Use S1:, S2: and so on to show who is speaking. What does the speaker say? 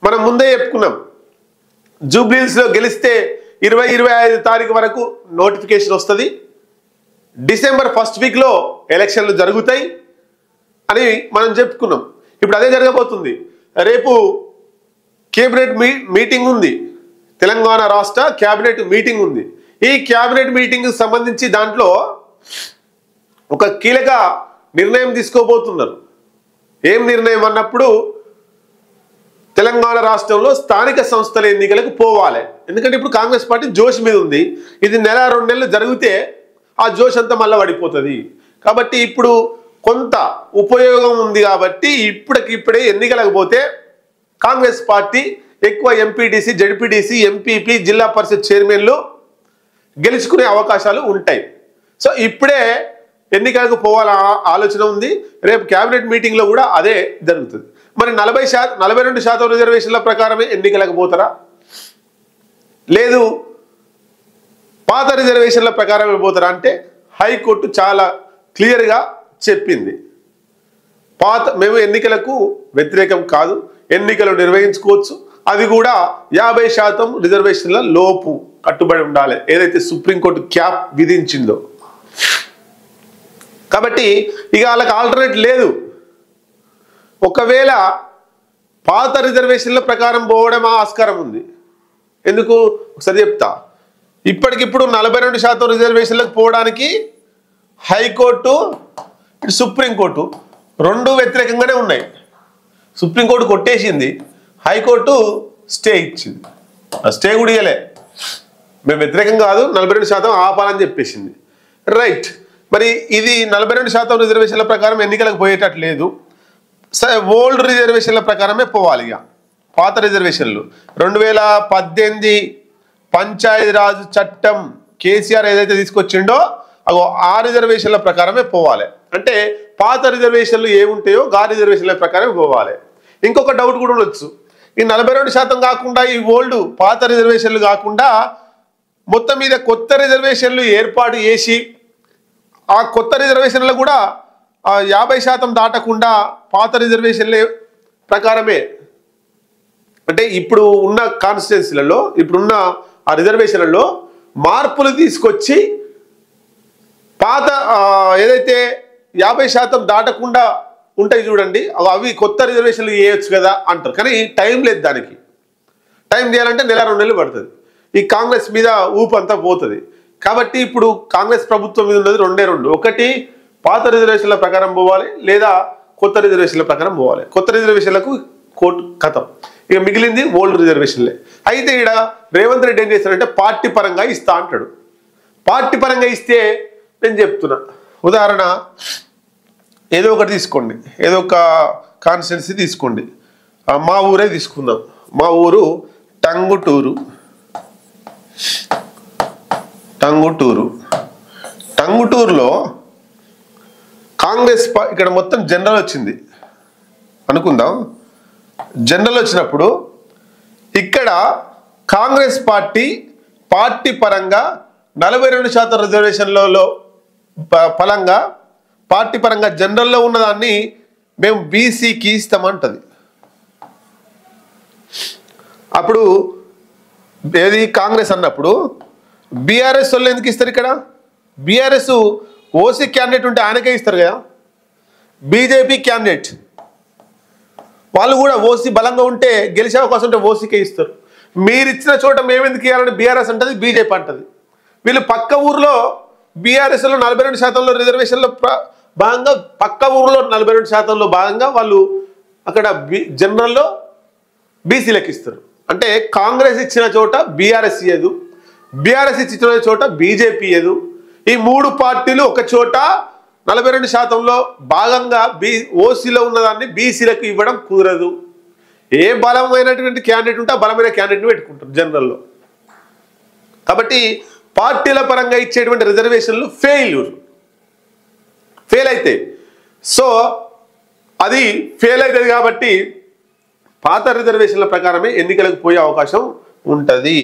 S1: మనం ముందే చెప్పుకున్నాం జూబ్లీహిల్స్ లో గెలిస్తే 20-25 తారీఖు వరకు నోటిఫికేషన్ వస్తుంది, డిసెంబర్ 1st వీక్ లో ఎలక్షన్లు జరుగుతాయి అని మనం చెప్పుకున్నాం. ఇప్పుడు అదే జరగబోతుంది. రేపు కేబినెట్ మీటింగ్ ఉంది, తెలంగాణ రాష్ట్ర క్యాబినెట్ మీటింగ్ ఉంది. ఈ క్యాబినెట్ మీటింగ్ సంబంధించి దాంట్లో ఒక కీలక నిర్ణయం తీసుకోబోతున్నారు. ఏం నిర్ణయం అన్నప్పుడు తెలంగాణ రాష్ట్రంలో స్థానిక సంస్థల ఎన్నికలకు పోవాలి. ఎందుకంటే ఇప్పుడు కాంగ్రెస్ పార్టీ జోష్ మీద ఉంది. ఇది నెల 2 నెలలు జరిగితే ఆ జోష్ అంతా మళ్ళీ పడిపోతుంది. కాబట్టి ఇప్పుడు కొంత ఉపయోగం ఉంది కాబట్టి ఇప్పటికిప్పుడే ఎన్నికలకు పోతే కాంగ్రెస్ పార్టీ ఎక్కువ ఎంపీటీసీ, జడ్పీటీసీ, ఎంపీపీ, జిల్లా పరిషత్ చైర్మన్లు గెలుచుకునే అవకాశాలు ఉంటాయి. సో ఇప్పుడే ఎన్నికలకు పోవాల ఆలోచన ఉంది. రేపు క్యాబినెట్ మీటింగ్లో కూడా అదే జరుగుతుంది. మరి 42% రిజర్వేషన్ల ప్రకారమే ఎన్నికలకు పోతారా, లేదు పాత రిజర్వేషన్ల ప్రకారమే పోతారా అంటే హైకోర్టు చాలా క్లియర్గా చెప్పింది. మేము ఎన్నికలకు వ్యతిరేకం కాదు, ఎన్నికలు నిర్వహించుకోవచ్చు, అది కూడా 50% రిజర్వేషన్ల లోపు కట్టుబడి ఉండాలి, ఏదైతే సుప్రీంకోర్టు క్యాప్ విధించిందో. కాబట్టి ఇక వాళ్ళకి ఆల్టర్నేట్ లేదు. ఒకవేళ పాత రిజర్వేషన్ల ప్రకారం పోవడం ఆస్కారం ఉంది. ఎందుకు ఒకసారి చెప్తా. ఇప్పటికిప్పుడు 42% రిజర్వేషన్లకు పోవడానికి హైకోర్టు, సుప్రీంకోర్టు రెండు వ్యతిరేకంగానే ఉన్నాయి. సుప్రీంకోర్టు కొట్టేసింది, హైకోర్టు స్టే ఇచ్చింది. ఆ స్టే కూడా ఇయ్యలే, మేము వ్యతిరేకం కాదు, 42% ఆపాలని చెప్పేసింది. రైట్. మరి ఇది 42% రిజర్వేషన్ల ప్రకారం ఎన్నికలకు పోయేటట్లేదు. ఓల్డ్ రిజర్వేషన్ల ప్రకారమే పోవాలి. ఇక పాత రిజర్వేషన్లు 2018 పంచాయతీరాజ్ చట్టం కేసీఆర్ ఏదైతే తీసుకొచ్చిండో ఆ రిజర్వేషన్ల ప్రకారమే పోవాలి. అంటే పాత రిజర్వేషన్లు ఏముంటాయో ఆ రిజర్వేషన్ల ప్రకారమే పోవాలి. ఇంకొక డౌట్ కూడా ఉండొచ్చు, ఈ 42% కాకుండా ఈ ఓల్డ్ పాత రిజర్వేషన్లు కాకుండా మొత్తం మీద కొత్త రిజర్వేషన్లు ఏర్పాటు చేసి ఆ కొత్త రిజర్వేషన్లు కూడా 50% దాటకుండా పాత రిజర్వేషన్ల ప్రకారమే, అంటే ఇప్పుడు ఉన్న కాన్స్టిట్యున్సీలలో ఇప్పుడున్న ఆ రిజర్వేషన్లలో మార్పులు తీసుకొచ్చి పాత ఏదైతే 50% దాటకుండా ఉంటాయి చూడండి, అవి కొత్త రిజర్వేషన్లు చేయొచ్చు కదా అంటారు. కానీ టైం లేదు, దానికి టైం చేయాలంటే 1-2 నెలలు పడుతుంది. ఈ కాంగ్రెస్ మీద ఊపు అంతా పోతుంది. కాబట్టి ఇప్పుడు కాంగ్రెస్ ప్రభుత్వం మీద ఉన్నది రెండే రెండు, ఒకటి పాత రిజర్వేషన్ల ప్రకారం పోవాలి, లేదా కొత్త రిజర్వేషన్ల ప్రకారం పోవాలి. కొత్త రిజర్వేషన్లకు కోర్టు కథం, ఇక మిగిలింది ఓల్డ్ రిజర్వేషన్లే. అయితే ఇక్కడ రేవంత్ రెడ్డి ఏం చేస్తాడంటే పార్టీ పరంగా ఇస్తా అంటాడు. పార్టీ పరంగా ఇస్తే నేను చెప్తున్నా, ఉదాహరణ ఏదో ఒకటి తీసుకోండి, ఏదో ఒక కాన్స్టిట్యున్సీ తీసుకోండి. మా ఊరే తీసుకుందాం, మా ఊరు టంగుటూరు. టంగుటూరులో కాంగ్రెస్ ఇక్కడ మొత్తం జనరల్ వచ్చింది అనుకుందాం. జనరల్ వచ్చినప్పుడు ఇక్కడ కాంగ్రెస్ పార్టీ పరంగా 42% రిజర్వేషన్లలో ఫలంగా పార్టీ పరంగా జనరల్లో ఉన్నదాన్ని మేము బీసీకి ఇస్తామంటది. అప్పుడు ఏది కాంగ్రెస్ అన్నప్పుడు బీఆర్ఎస్ వాళ్ళు ఎందుకు ఇస్తారు? ఇక్కడ బీఆర్ఎస్ ఓసీ క్యాండిడేట్ ఉంటే ఆయనకే ఇస్తారు కదా. బీజేపీ క్యాండిడేట్ వాళ్ళు కూడా ఓసీ బలంగా ఉంటే గెలిచే అవకాశం ఉంటే ఓసీకే ఇస్తారు. మీరు ఇచ్చిన చోట మేమెందుకు ఇవ్వాలని బీఆర్ఎస్ అంటది, బీజేపీ అంటది. వీళ్ళు పక్క ఊర్లో బీఆర్ఎస్లో 42% రిజర్వేషన్లో భాగంగా పక్క ఊర్లో 42% భాగంగా వాళ్ళు అక్కడ జనరల్లో బీసీలకు ఇస్తారు. అంటే కాంగ్రెస్ ఇచ్చిన చోట బీఆర్ఎస్ ఇయ్యదు, బీఆర్ఎస్ ఇచ్చిన చోట బీజేపీ ఇయ్యదు. ఈ మూడు పార్టీలు ఒక చోట 42%లో భాగంగా ఓసీలో ఉన్నదాన్ని బీసీలకు ఇవ్వడం కుదరదు. ఏ బలమైనటువంటి క్యాండిడేట్ ఉంటే ఆ బలమైన క్యాండిడేట్ని పెట్టుకుంటారు జనరల్లో. కాబట్టి పార్టీల పరంగా ఇచ్చేటువంటి రిజర్వేషన్లు ఫెయిల్ అవుతాయి. సో అది ఫెయిల్ అవుతుంది కాబట్టి పాత రిజర్వేషన్ల ప్రకారమే ఎన్నికలకు పోయే అవకాశం ఉంటుంది.